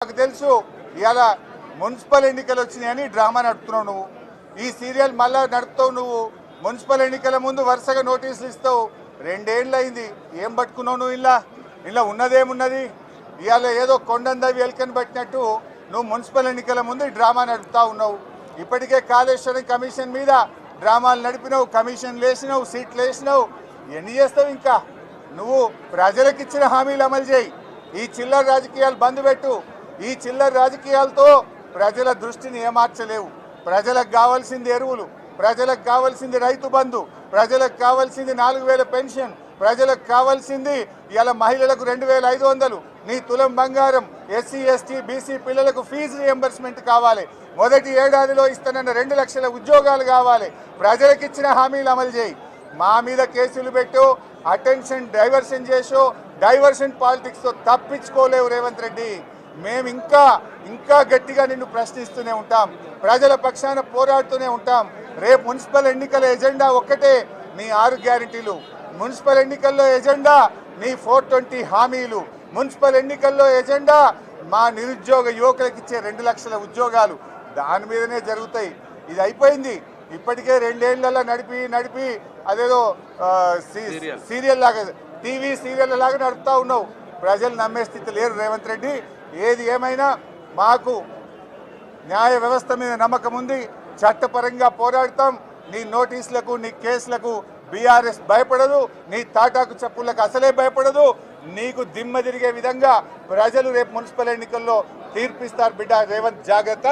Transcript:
నాకు తెలుసు ఇవాళ మున్సిపల్ ఎన్నికలు వచ్చినాయని డ్రామా నడుపుతున్నావు నువ్వు. ఈ సీరియల్ మళ్ళా నడుపుతావు నువ్వు. మున్సిపల్ ఎన్నికల ముందు వరుసగా నోటీసులు ఇస్తావు. 2 ఏళ్ళు అయింది. ఏం పట్టుకున్నావు నువ్వు? ఇలా ఉన్నదేమున్నది? ఇవాళ ఏదో కొండందవి ఎల్కని పట్టినట్టు నువ్వు మున్సిపల్ ఎన్నికల ముందు డ్రామా నడుపుతా ఉన్నావు. ఇప్పటికే కాళేశ్వరం కమిషన్ మీద డ్రామాలు నడిపినావు, కమిషన్లు వేసినావు, సీట్లు వేసినావు. ఎన్ని చేస్తావు ఇంకా? నువ్వు ప్రజలకు ఇచ్చిన హామీలు అమలు చేయి. ఈ చిల్లర రాజకీయాలు బంద్ పెట్టు. ఈ చిల్లర రాజకీయాలతో ప్రజల దృష్టిని ఏమార్చలేవు. ప్రజలకు కావాల్సింది ఎరువులు, ప్రజలకు కావాల్సింది రైతు బంధు, ప్రజలకు కావాల్సింది 4000 పెన్షన్, ప్రజలకు కావాల్సింది ఇలా మహిళలకు 2500, నీ తులం బంగారం, ఎస్సీ ఎస్టీ బీసీ పిల్లలకు ఫీజు రియంబర్స్మెంట్ కావాలి, మొదటి ఏడాదిలో ఇస్తానన్న 2 లక్షల ఉద్యోగాలు కావాలి. ప్రజలకు ఇచ్చిన హామీలు అమలు చేయి. మా మీద కేసులు పెట్టు, అటెన్షన్ డైవర్షన్ చేసో, డైవర్షన్ పాలిటిక్స్తో తప్పించుకోలేవు రేవంత్ రెడ్డి. మేము ఇంకా గట్టిగా నిన్ను ప్రశ్నిస్తూనే ఉంటాం. ప్రజల పక్షాన పోరాడుతూనే ఉంటాం. రేపు మున్సిపల్ ఎన్నికల ఎజెండా ఒక్కటే, నీ 6 గ్యారెంటీలు. మున్సిపల్ ఎన్నికల్లో ఎజెండా నీ 420 హామీలు. మున్సిపల్ ఎన్నికల్లో ఎజెండా మా నిరుద్యోగ యువకులకు ఇచ్చే 2 లక్షల ఉద్యోగాలు. దాని మీదనే జరుగుతాయి. ఇది అయిపోయింది. ఇప్పటికే 2 ఏళ్లలో నడిపి అదేదో సీరియల్ లాగా, టీవీ సీరియల్ లాగా నడుపుతా ఉన్నావు. ప్రజలు నమ్మే స్థితి లేరు రేవంత్ రెడ్డి. ఏది ఏమైనా మాకు న్యాయ వ్యవస్థ మీద నమ్మకం ఉంది. చట్టపరంగా పోరాడతాం. నీ నోటీసులకు, నీ కేసులకు బీఆర్ఎస్ భయపడదు. నీ తాటాకు చెప్పులకు అసలే భయపడదు. నీకు దిమ్మ తిరిగే విధంగా ప్రజలు రేపు మున్సిపల్ ఎన్నికల్లో తీర్పిస్తారు బిడ్డ. రేవంత్ జాగ్రత్త.